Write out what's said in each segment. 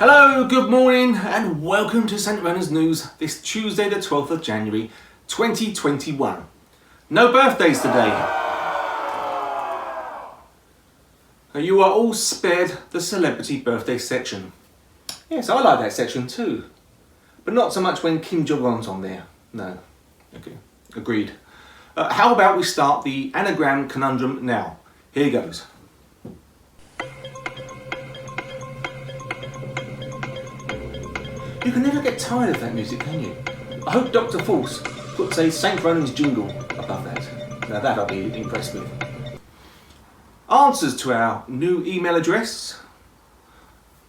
Hello, good morning and welcome to St. Bernard's News this Tuesday the 12th of January 2021. No birthdays today. You are all spared the celebrity birthday section. Yes, I like that section too. But not so much when Kim Jong-un's on there. No. Okay, agreed. How about we start the anagram conundrum now? Here goes. You can never get tired of that music, can you? I hope Dr. Force puts a St. Ronan's jingle above that. Now that I'll be impressed with. Answers to our new email address.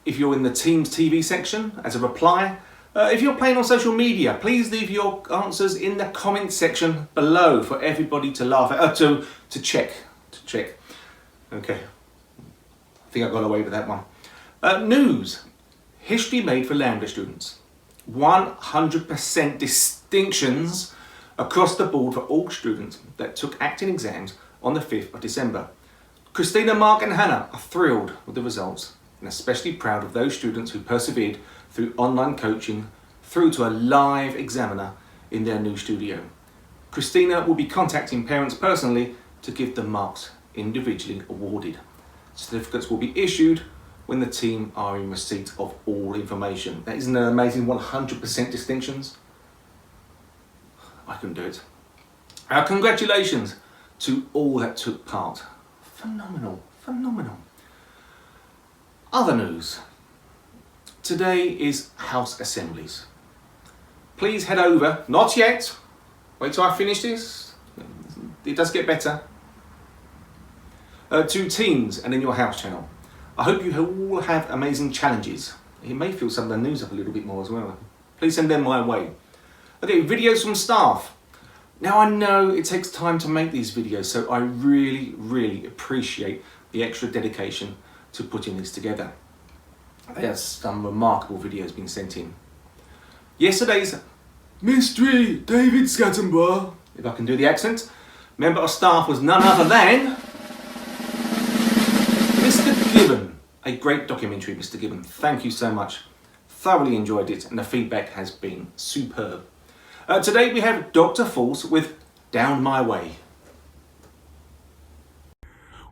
If you're in the Teams TV section, as a reply. If you're playing on social media, please leave your answers in the comment section below for everybody to laugh at, to check. Okay, I think I got away with that one. News. History made for LAMDA students. 100% distinctions across the board for all students that took acting exams on the 5th of December. Christina, Mark and Hannah are thrilled with the results and especially proud of those students who persevered through online coaching through to a live examiner in their new studio. Christina will be contacting parents personally to give them marks individually awarded. Certificates will be issued when the team are in receipt of all information. That isn't an amazing 100% distinctions? I couldn't do it. Our congratulations to all that took part. Phenomenal. Other news. Today is House Assemblies. Please head over, not yet, wait till I finish this, it does get better, to Teams and in your house channel. I hope you all have amazing challenges. You may feel some of the news up a little bit more as well. Please send them my way. Okay, videos from staff. Now I know it takes time to make these videos, so I really appreciate the extra dedication to putting this together. There's some remarkable videos being sent in. Yesterday's Mystery David Scattenbar, if I can do the accent, member of staff was none other than Mr. Gibbon. A great documentary, Mr. Gibbon. Thank you so much. Thoroughly enjoyed it and the feedback has been superb. Today we have Dr. Force with Down My Way.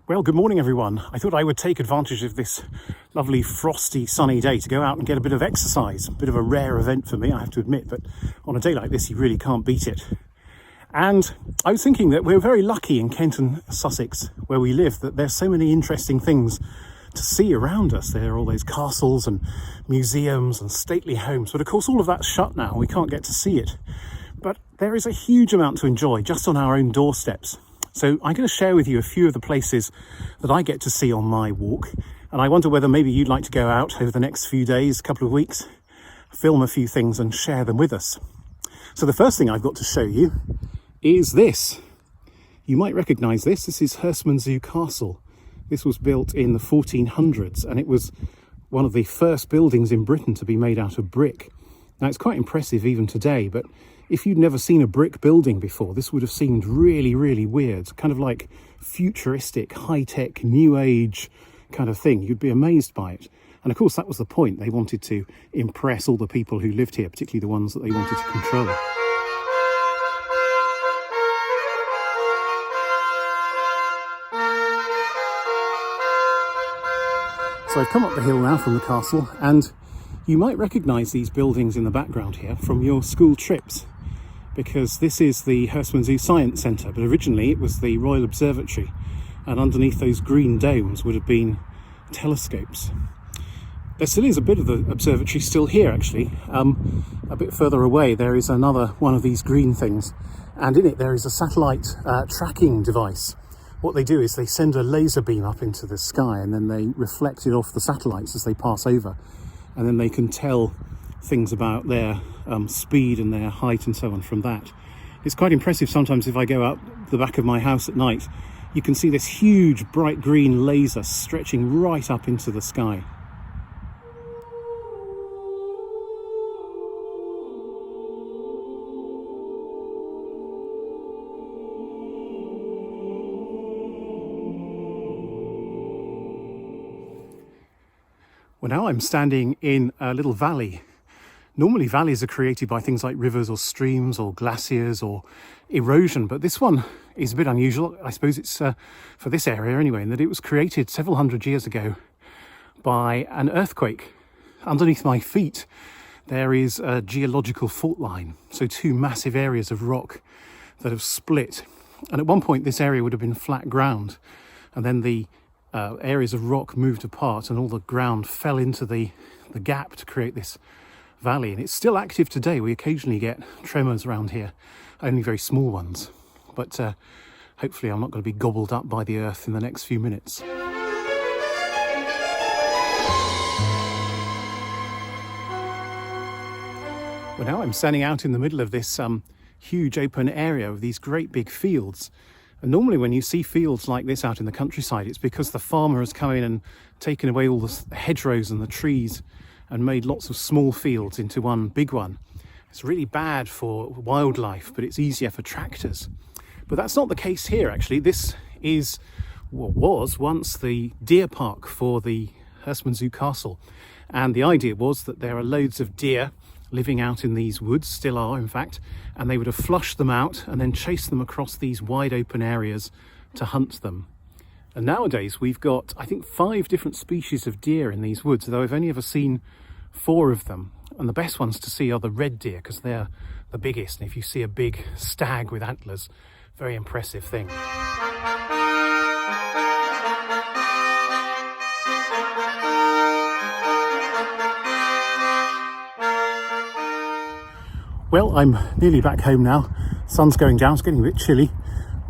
Well, good morning everyone. I thought I would take advantage of this lovely frosty sunny day to go out and get a bit of exercise. A bit of a rare event for me, I have to admit, but on a day like this you really can't beat it. And I was thinking that we're very lucky in Kent and Sussex, where we live, that there's so many interesting things to see around us. There are all those castles and museums and stately homes, but of course all of that's shut now, we can't get to see it. But there is a huge amount to enjoy just on our own doorsteps. So I'm going to share with you a few of the places that I get to see on my walk, and I wonder whether maybe you'd like to go out over the next few days, couple of weeks, film a few things and share them with us. So the first thing I've got to show you is this. You might recognise this. This is Hurstmonceux Castle. This was built in the 1400s and it was one of the first buildings in Britain to be made out of brick. Now it's quite impressive even today, but if you'd never seen a brick building before, this would have seemed really weird, kind of like futuristic, high-tech, new age kind of thing. You'd be amazed by it. And of course that was the point. They wanted to impress all the people who lived here, particularly the ones that they wanted to control. So I've come up the hill now from the castle, and you might recognise these buildings in the background here from your school trips, because this is the Hurstmonceux Science Centre, but originally it was the Royal Observatory, and underneath those green domes would have been telescopes. There still is a bit of the observatory still here actually. A bit further away there is another one of these green things, and in it there is a satellite tracking device. What they do is they send a laser beam up into the sky and then they reflect it off the satellites as they pass over, and then they can tell things about their speed and their height and so on from that. It's quite impressive sometimes if I go out the back of my house at night. You can see this huge bright green laser stretching right up into the sky. When Well, now I'm standing in a little valley. Normally valleys are created by things like rivers or streams or glaciers or erosion, but this one is a bit unusual. I suppose it's for this area anyway, in that it was created several hundred years ago by an earthquake. Underneath my feet there is a geological fault line, so two massive areas of rock that have split. And at one point this area would have been flat ground, and then the areas of rock moved apart and all the ground fell into the gap to create this valley. And it's still active today. We occasionally get tremors around here, only very small ones, but hopefully I'm not going to be gobbled up by the earth in the next few minutes. Well, now I'm standing out in the middle of this huge open area of these great big fields. And normally when you see fields like this out in the countryside, it's because the farmer has come in and taken away all the hedgerows and the trees and made lots of small fields into one big one. It's really bad for wildlife, but it's easier for tractors. But that's not the case here, actually. This is what was once the deer park for the Hurstman Zoo Castle. And the idea was that there are loads of deer living out in these woods, still are in fact, and they would have flushed them out and then chased them across these wide open areas to hunt them. And nowadays we've got, I think, 5 different species of deer in these woods, though I've only ever seen 4 of them. And the best ones to see are the red deer, because they're the biggest. And if you see a big stag with antlers, very impressive thing. Well, I'm nearly back home now. Sun's going down, it's getting a bit chilly.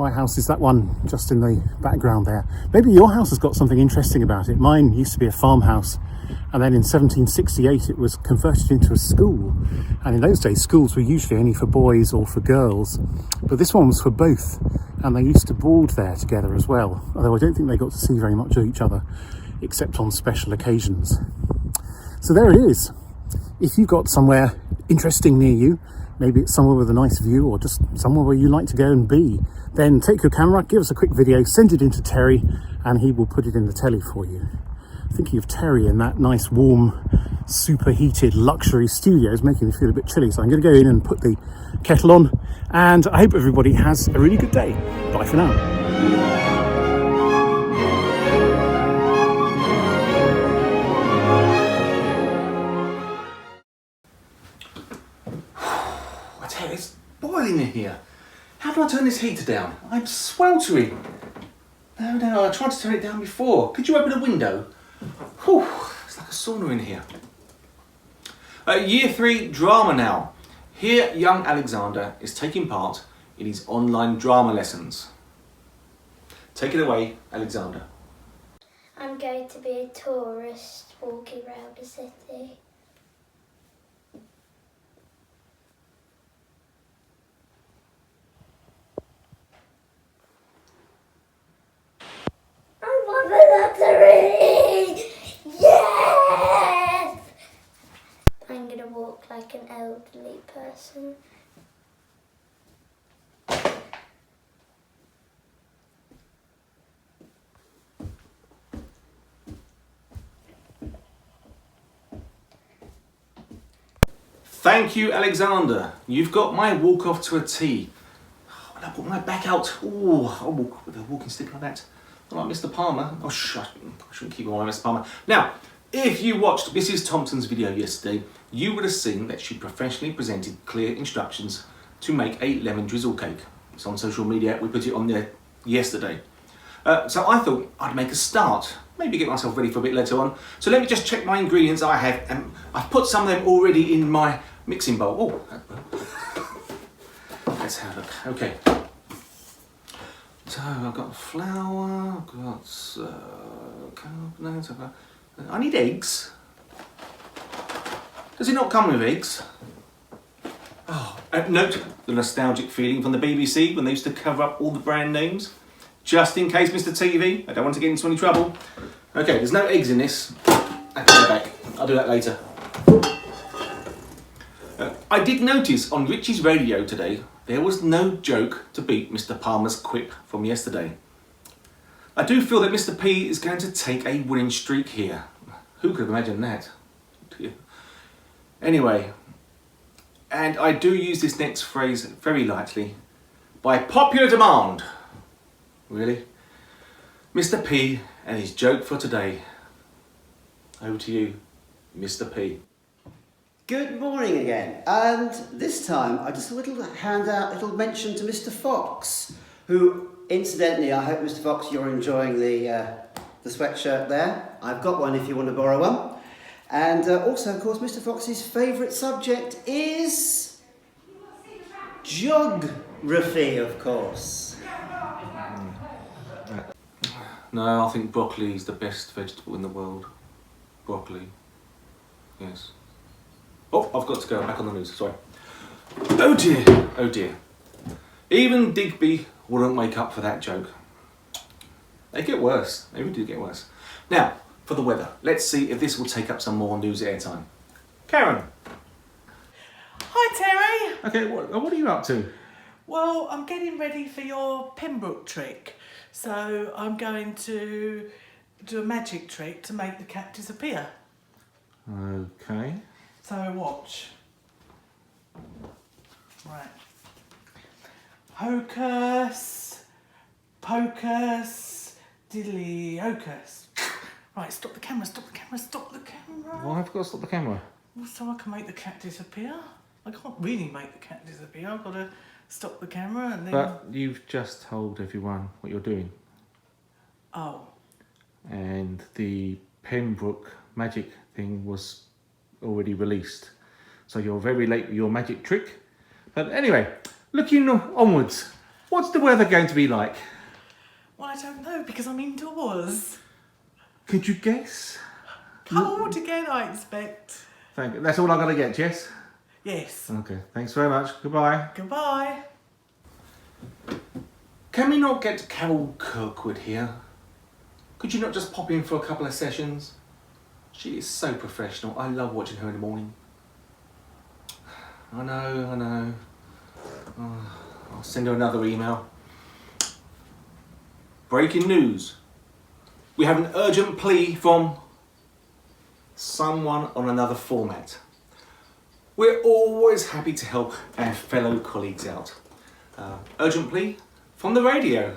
My house is that one just in the background there. Maybe your house has got something interesting about it. Mine used to be a farmhouse, and then in 1768 it was converted into a school. And in those days schools were usually only for boys or for girls, but this one was for both, and they used to board there together as well, although I don't think they got to see very much of each other except on special occasions. So there it is. If you've got somewhere interesting near you, maybe it's somewhere with a nice view or just somewhere where you like to go and be, then take your camera, give us a quick video, send it in to Terry, and he will put it in the telly for you. Thinking of Terry in that nice warm superheated luxury studio is making me feel a bit chilly, so I'm going to go in and put the kettle on, and I hope everybody has a really good day. Bye for now. It's boiling in here. How do I turn this heater down? I'm sweltering. No, I tried to turn it down before. Could you open a window? Whew, it's like a sauna in here. Year 3 drama now. Here, young Alexander is taking part in his online drama lessons. Take it away, Alexander. I'm going to be a tourist walking around the city. I won the lottery! Yes! I'm going to walk like an elderly person. Thank you, Alexander. You've got my walk off to a T. When I put my back out, I'll walk with a walking stick like that. Not like Mr. Palmer. Oh, I shouldn't keep on Mr. Palmer. Now, if you watched Mrs. Thompson's video yesterday, you would have seen that she professionally presented clear instructions to make a lemon drizzle cake. It's on social media. We put it on there yesterday. So I thought I'd make a start. Maybe get myself ready for a bit later on. So let me just check my ingredients I have, and I've put some of them already in my mixing bowl. Let's have a look. Okay. So I've got flour, I've got carbonates, I need eggs. Does it not come with eggs? Oh, note the nostalgic feeling from the BBC when they used to cover up all the brand names. Just in case, Mr. TV, I don't want to get into any trouble. Okay, there's no eggs in this. I can go back. I'll do that later. I did notice on Richie's radio today, there was no joke to beat Mr. Palmer's quip from yesterday. I do feel that Mr. P is going to take a winning streak here. Who could have imagined that? Anyway, and I do use this next phrase very lightly. By popular demand. Really? Mr. P and his joke for today. Over to you, Mr. P. Good morning again, and this time I just a little handout, little mention to Mr. Fox, who, incidentally, I hope Mr. Fox you're enjoying the sweatshirt there. I've got one if you want to borrow one. And also, of course, Mr. Fox's favourite subject is geography, of course. No, I think broccoli is the best vegetable in the world. Broccoli. Yes. Oh, I've got to go back on the news, sorry. Oh dear, oh dear. Even Digby wouldn't wake up for that joke. They get worse, they really do get worse. Now, for the weather, let's see if this will take up some more news airtime. Karen. Hi Terry. Okay, what are you up to? Well, I'm getting ready for your Pembroke trick. So I'm going to do a magic trick to make the cat disappear. Okay. So watch. Right. Hocus, pocus, diddly hocus. Right, stop the camera, stop the camera, stop the camera. Why have I got to stop the camera? Well, so I can make the cat disappear. I can't really make the cat disappear. I've got to stop the camera and then... But you've just told everyone what you're doing. Oh. And the Pembroke magic thing was already released. So you're very late with your magic trick. But anyway, looking onwards, what's the weather going to be like? Well, I don't know because I'm indoors. Could you guess? Cold again, I expect. Thank you. That's all I'm going to get, Jess? Yes. Okay, thanks very much. Goodbye. Goodbye. Can we not get Carol Kirkwood here? Could you not just pop in for a couple of sessions? She is so professional. I love watching her in the morning. I know. Oh, I'll send her another email. Breaking news. We have an urgent plea from someone on another format. We're always happy to help our fellow colleagues out. Urgent plea from the radio.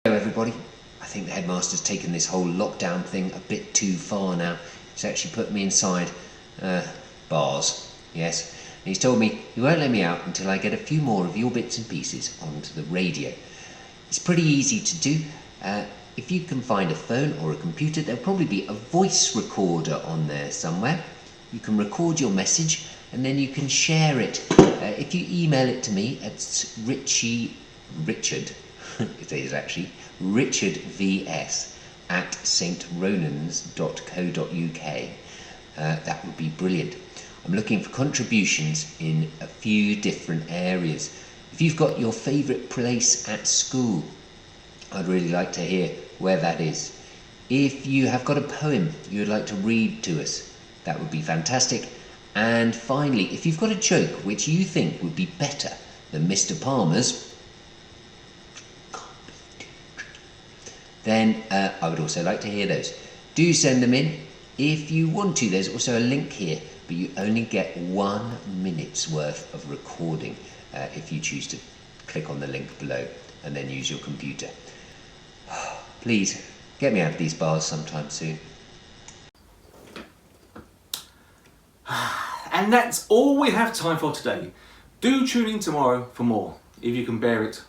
Hello everybody. I think the headmaster's taken this whole lockdown thing a bit too far now. He's actually put me inside bars, yes. And he's told me he won't let me out until I get a few more of your bits and pieces onto the radio. It's pretty easy to do. If you can find a phone or a computer, there'll probably be a voice recorder on there somewhere. You can record your message and then you can share it. If you email it to me, it's Richard, it is actually, richardvs@stronans.co.uk. That would be brilliant. I'm looking for contributions in a few different areas. If you've got your favourite place at school, I'd really like to hear where that is. If you have got a poem you would like to read to us, that would be fantastic. And finally, if you've got a joke which you think would be better than Mr. Palmer's, then I would also like to hear those. Do send them in. If you want to, there's also a link here, but you only get 1 minute's worth of recording if you choose to click on the link below and then use your computer. Please, get me out of these bars sometime soon. And that's all we have time for today. Do tune in tomorrow for more, if you can bear it.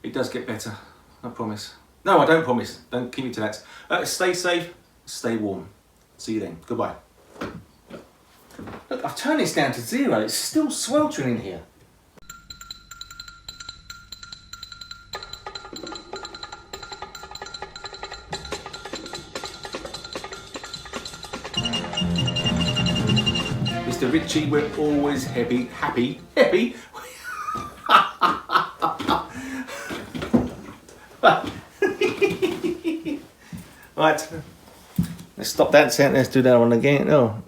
It does get better, I promise. No, I don't promise. Don't keep me to that. Stay safe, stay warm. See you then. Goodbye. Look, I've turned this down to 0. It's still sweltering in here. Mr. Ritchie, we're always happy. Right, let's stop that sentence, let's do that one again. Oh.